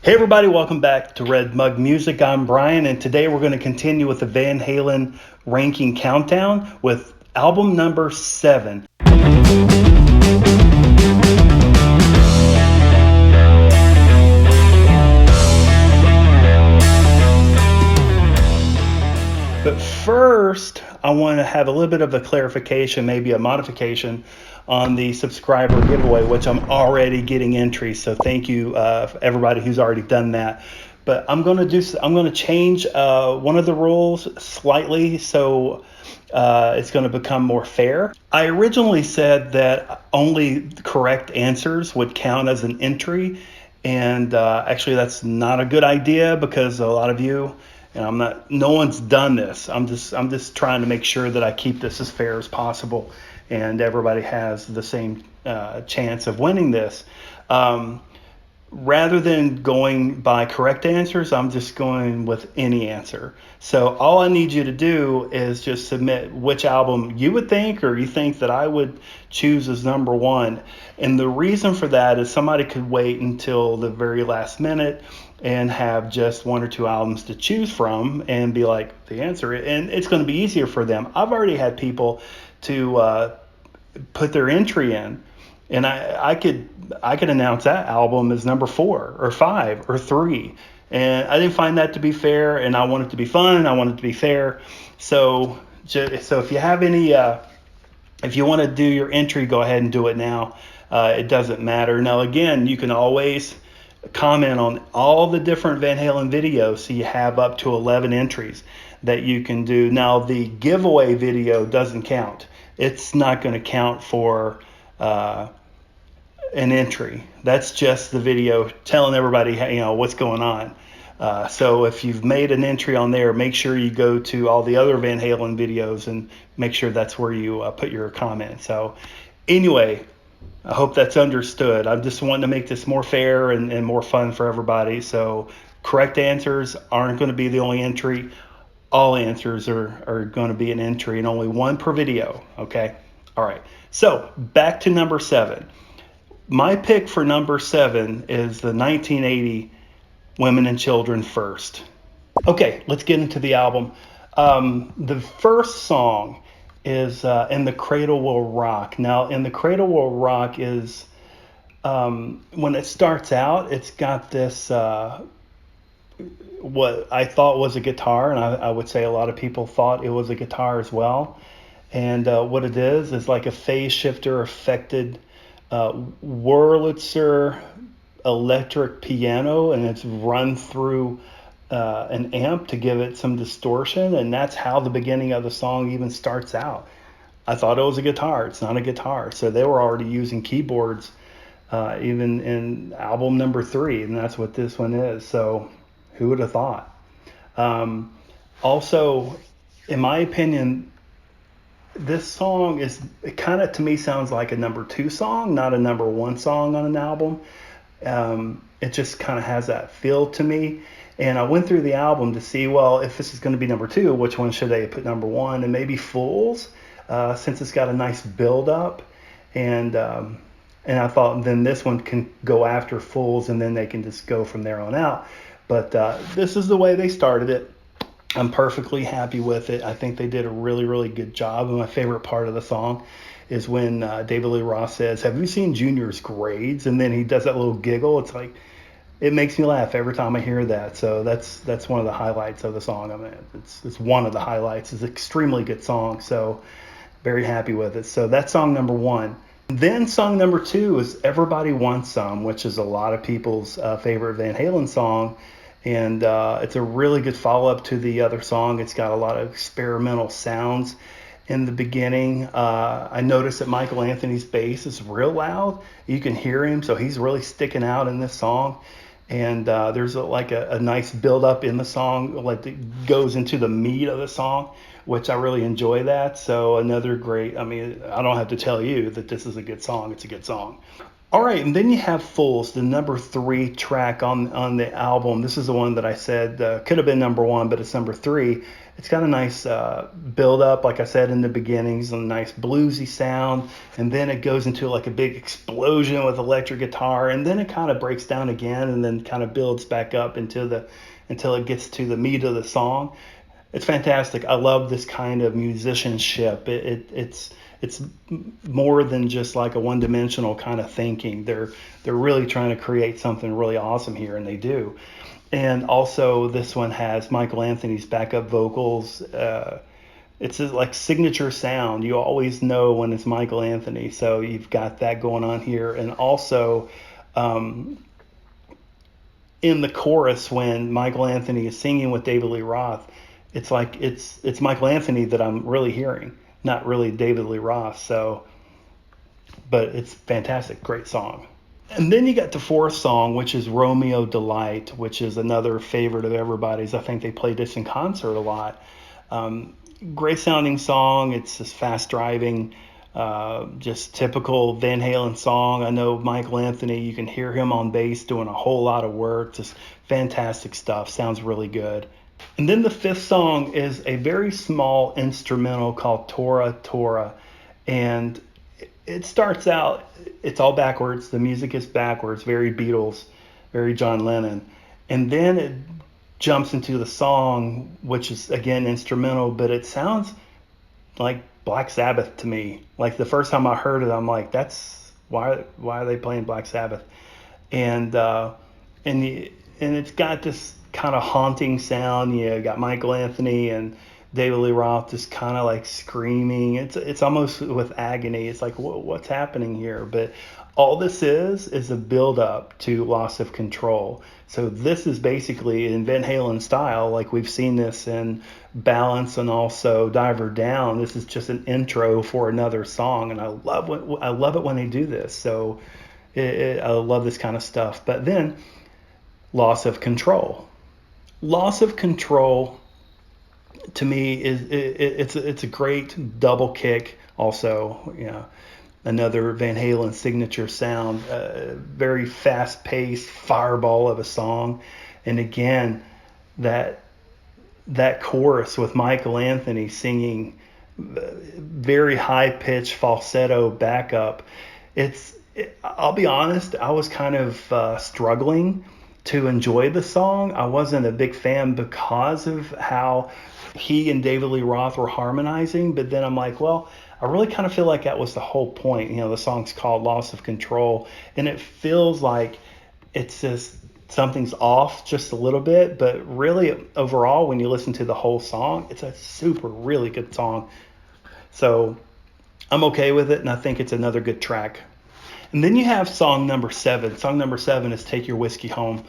Hey everybody, welcome back to Red Mug Music. I'm Brian, and today we're going to continue with the Van Halen Ranking Countdown with album number 7. But first, I want to have a little bit of a clarification, maybe a modification on the subscriber giveaway, which I'm already getting entries. So thank you for everybody who's already done that. But I'm going to change one of the rules slightly, so it's going to become more fair. I originally said that only correct answers would count as an entry, and actually that's not a good idea because a lot of you, and no one's done this. I'm just trying to make sure that I keep this as fair as possible and everybody has the same chance of winning this. Rather than going by correct answers, I'm just going with any answer. So all I need you to do is just submit which album you would think or you think that I would choose as number 1. And the reason for that is somebody could wait until the very last minute and have just 1 or 2 albums to choose from and be like the answer. And it's going to be easier for them. I've already had people to put their entry in, and I could announce that album as number 4 or 5 or 3, and I didn't find that to be fair, and I want it to be fun and I want it to be fair. So if you have any if you want to do your entry, go ahead and do it now. It doesn't matter. Now again, you can always comment on all the different Van Halen videos, so you have up to 11 entries that you can do. Now the giveaway video doesn't count. It's not going to count for an entry. That's just the video telling everybody what's going on. So if you've made an entry on there, make sure you go to all the other Van Halen videos and make sure that's where you put your comment. So anyway, I hope that's understood. I'm just wanting to make this more fair and more fun for everybody. So correct answers aren't going to be the only entry. All answers are going to be an entry, and only 1 per video. Okay? All right. So back to number 7. My pick for number 7 is the 1980 Women and Children First. Okay, let's get into the album. The first song is In the Cradle Will Rock. Now, In the Cradle Will Rock is, when it starts out, it's got this, what I thought was a guitar, and I would say a lot of people thought it was a guitar as well. And what it is like a phase shifter affected Wurlitzer electric piano, and it's run through an amp to give it some distortion, and that's how the beginning of the song even starts out. I thought it was a guitar. It's not a guitar. So they were already using keyboards even in album number 3, and that's what this one is. So who would have thought? Also, in my opinion, this song kind of, to me, sounds like a number 2 song, not a number 1 song on an album. It just kind of has that feel to me. And I went through the album to see, well, if this is going to be number 2, which one should they put number 1? And maybe Fools, since it's got a nice build up. And I thought then this one can go after Fools, and then they can just go from there on out. But this is the way they started it. I'm perfectly happy with it. I think they did a really, really good job. And my favorite part of the song is when David Lee Roth says, "Have you seen Junior's grades?" And then he does that little giggle. It's like, it makes me laugh every time I hear that. So that's one of the highlights of the song. I mean, it's one of the highlights. It's an extremely good song. So very happy with it. So that's song number 1. Then song number 2 is Everybody Wants Some, which is a lot of people's favorite Van Halen song. And it's a really good follow-up to the other song. It's got a lot of experimental sounds in the beginning. I noticed that Michael Anthony's bass is real loud. You can hear him, so he's really sticking out in this song. And there's a nice build-up in the song, like it goes into the meat of the song, which I really enjoy that. So another great, I mean, I don't have to tell you that this is a good song. It's a good song. All right, and then you have Fools, the number 3 track on the album. This is the one that I said could have been number 1, but it's number 3. It's got a nice build up, like I said in the beginnings, a nice bluesy sound, and then it goes into like a big explosion with electric guitar, and then it kind of breaks down again, and then kind of builds back up until it gets to the meat of the song. It's fantastic. I love this kind of musicianship. It's more than just like a one-dimensional kind of thinking. They're really trying to create something really awesome here, and they do. And also, this one has Michael Anthony's backup vocals. It's his like signature sound. You always know when it's Michael Anthony, so you've got that going on here. And also, um, in the chorus when Michael Anthony is singing with David Lee Roth, it's like it's Michael Anthony that I'm really hearing, not really David Lee Roth. So, but it's fantastic, great song. And then you got the fourth song, which is Romeo Delight, which is another favorite of everybody's. I think they played this in concert a lot. Um, Great sounding song. It's this fast driving, just typical Van Halen song. I know Michael Anthony, you can hear him on bass doing a whole lot of work. Just fantastic stuff. Sounds really good. And then the fifth song is a very small instrumental called Tora, Tora. And it starts out, it's all backwards. The music is backwards, very Beatles, very John Lennon. And then it jumps into the song, which is again instrumental, but it sounds like Black Sabbath to me. Like the first time I heard it, I'm like, that's why are they playing Black Sabbath? And and it's got this kind of haunting sound. You got Michael Anthony and David Lee Roth just kind of like screaming. It's almost with agony. It's like what's happening here? But all this is a build up to Loss of Control. So this is basically in Van Halen style, like we've seen this in Balance and also Diver Down. This is just an intro for another song, and I love it when they do this. So I love this kind of stuff. But then Loss of Control. Loss of Control to me it's a great double kick. Also, another Van Halen signature sound, very fast paced fireball of a song, and again that chorus with Michael Anthony singing very high pitched falsetto backup. I'll be honest, I was kind of struggling to enjoy the song. I wasn't a big fan because of how he and David Lee Roth were harmonizing, but then I'm like, well, I really kind of feel like that was the whole point. The song's called Loss of Control, and it feels like it's just something's off just a little bit, but really overall, when you listen to the whole song, it's a super, really good song. So I'm okay with it, and I think it's another good track. And then you have song number 7. Song number 7 is Take Your Whiskey Home.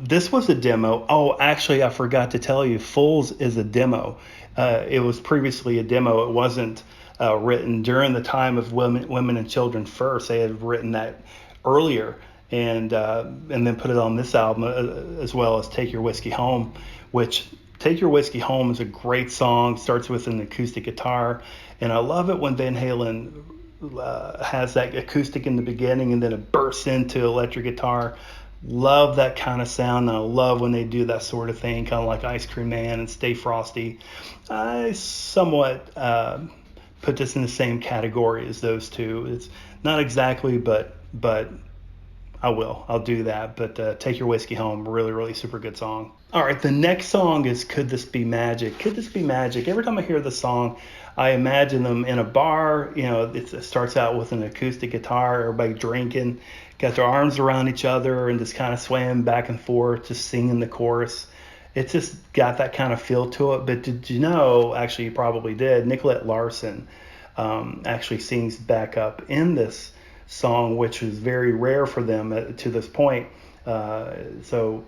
This was a demo. Oh, actually, I forgot to tell you, Fools is a demo. It was previously a demo. It wasn't written during the time of Women and Children First. They had written that earlier and then put it on this album as well as Take Your Whiskey Home, which Take Your Whiskey Home is a great song. Starts with an acoustic guitar, and I love it when Van Halen has that acoustic in the beginning and then it bursts into electric guitar. Love that kind of sound, and I love when they do that sort of thing, kind of like Ice Cream Man and Stay Frosty. I somewhat put this in the same category as those two. It's not exactly, but I'll do that. But Take Your Whiskey Home, really, really super good song. All right, the next song is Could This Be Magic? Could This Be Magic? Every time I hear the song, I imagine them in a bar. It starts out with an acoustic guitar, everybody drinking, got their arms around each other and just kind of swaying back and forth, just singing the chorus. It's just got that kind of feel to it. But did you know, actually you probably did, Nicolette Larson actually sings backup in this song, which is very rare for them to this point. So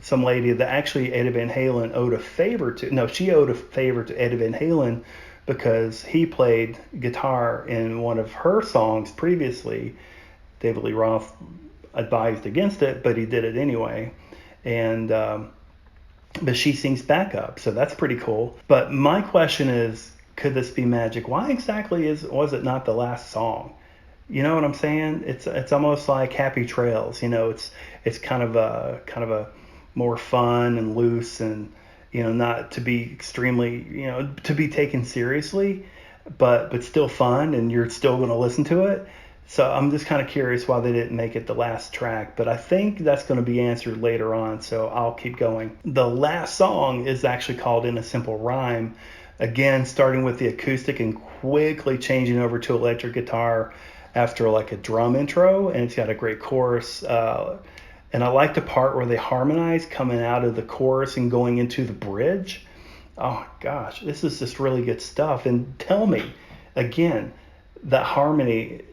some lady that actually Eddie Van Halen owed a favor to, no, she owed a favor to Eddie Van Halen because he played guitar in one of her songs previously. David Lee Roth advised against it, but he did it anyway. And but she sings backup, so that's pretty cool. But my question is, could this be magic? Why exactly was it not the last song? You know what I'm saying? It's almost like Happy Trails. It's kind of a more fun and loose, and not to be extremely, to be taken seriously, but still fun, and you're still going to listen to it. So I'm just kind of curious why they didn't make it the last track, but I think that's going to be answered later on, so I'll keep going. The last song is actually called In a Simple Rhyme. Again, starting with the acoustic and quickly changing over to electric guitar after like a drum intro, and it's got a great chorus. And I like the part where they harmonize coming out of the chorus and going into the bridge. Oh gosh, this is just really good stuff. And tell me, again, that harmony,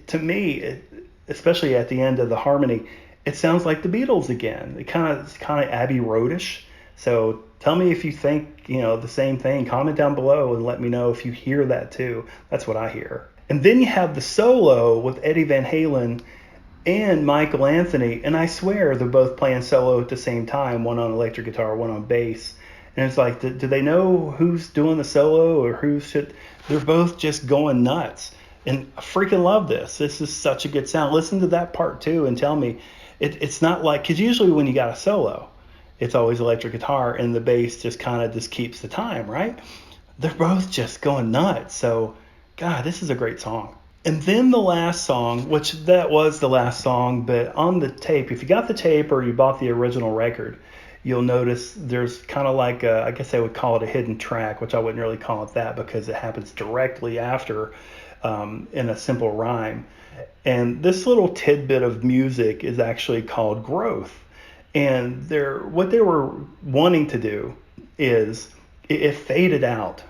to me, especially at the end of the harmony, it sounds like the Beatles again. It's kind of Abbey Roadish. So tell me if you think the same thing. Comment down below and let me know if you hear that too. That's what I hear. And then you have the solo with Eddie Van Halen and Michael Anthony, and I swear they're both playing solo at the same time, one on electric guitar, one on bass. And it's like, do they know who's doing the solo or who should? They're both just going nuts. And I freaking love this. This is such a good sound. Listen to that part too and tell me, it's not like, because usually when you got a solo, it's always electric guitar and the bass just kind of just keeps the time, right? They're both just going nuts. So, God, this is a great song. And then the last song, which that was the last song, but on the tape, if you got the tape or you bought the original record, you'll notice there's kind of like I guess I would call it a hidden track, which I wouldn't really call it that because it happens directly after in a simple rhyme. And this little tidbit of music is actually called Growth. And what they were wanting to do is it faded out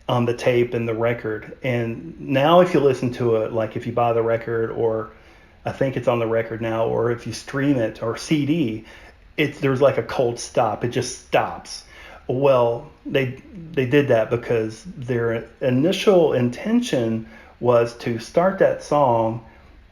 on the tape and the record. And now if you listen to it, like if you buy the record, or I think it's on the record now, or if you stream it or CD, there's like a cold stop. It just stops. Well, they did that because their initial intention was to start that song,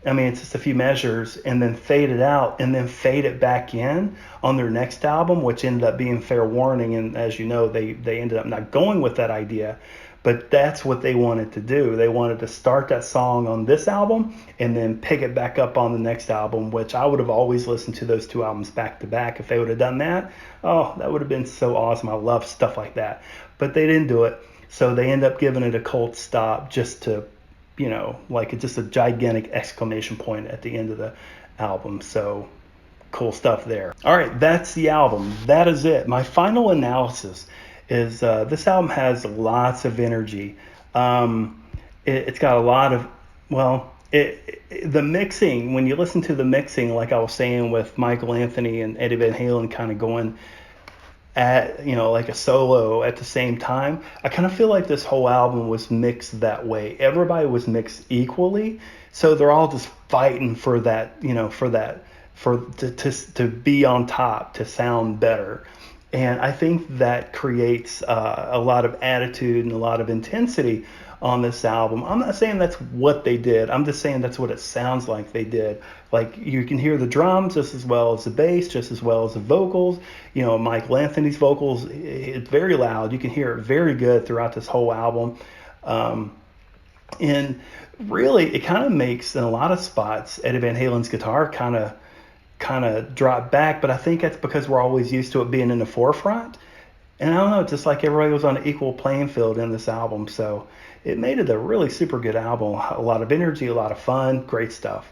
I mean, it's just a few measures, and then fade it out and then fade it back in on their next album, which ended up being Fair Warning. And as you know, they ended up not going with that idea, but that's what they wanted to do. They wanted to start that song on this album and then pick it back up on the next album, which I would have always listened to those two albums back to back if they would have done that. Oh, that would have been so awesome. I love stuff like that. But they didn't do it. So they end up giving it a cold stop just to, like just a gigantic exclamation point at the end of the album. So cool stuff there. All right, that's the album. That is it. My final analysis is this album has lots of energy. It's got a lot of, the mixing, when you listen to the mixing, like I was saying with Michael Anthony and Eddie Van Halen kind of going at, like a solo at the same time, I kind of feel like this whole album was mixed that way. Everybody was mixed equally, so they're all just fighting for that, to be on top, to sound better. And I think that creates a lot of attitude and a lot of intensity on this album. I'm not saying that's what they did. I'm just saying that's what it sounds like they did. Like, you can hear the drums just as well as the bass, just as well as the vocals. Michael Anthony's vocals, it's very loud. You can hear it very good throughout this whole album. And really, it kind of makes, in a lot of spots, Eddie Van Halen's guitar kind of drop back, but I think that's because we're always used to it being in the forefront. And I don't know, just like everybody was on an equal playing field in this album. So it made it a really super good album. A lot of energy, a lot of fun, great stuff.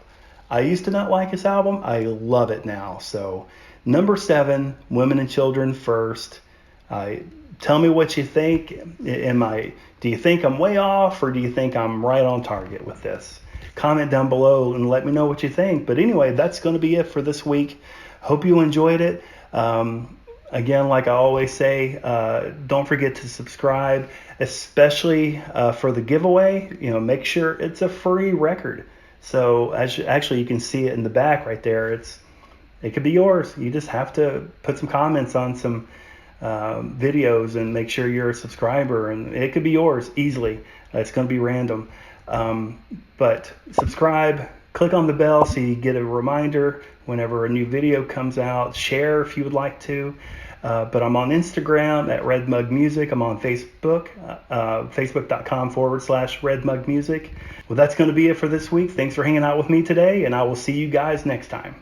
I used to not like this album. I love it now. So number 7, Women and Children First. Tell me what you think. Do you think I'm way off, or do you think I'm right on target with this? Comment down below and let me know what you think. But anyway, that's going to be it for this week. Hope you enjoyed it. Again, like I always say, don't forget to subscribe, especially for the giveaway. Make sure it's a free record. So actually, you can see it in the back right there. It could be yours. You just have to put some comments on some videos and make sure you're a subscriber, and it could be yours easily. It's going to be random. But subscribe, click on the bell so you get a reminder whenever a new video comes out. Share if you would like to. But I'm on Instagram at Red Mug Music. I'm on Facebook, facebook.com/Red Mug Music. Well, that's going to be it for this week. Thanks for hanging out with me today, and I will see you guys next time.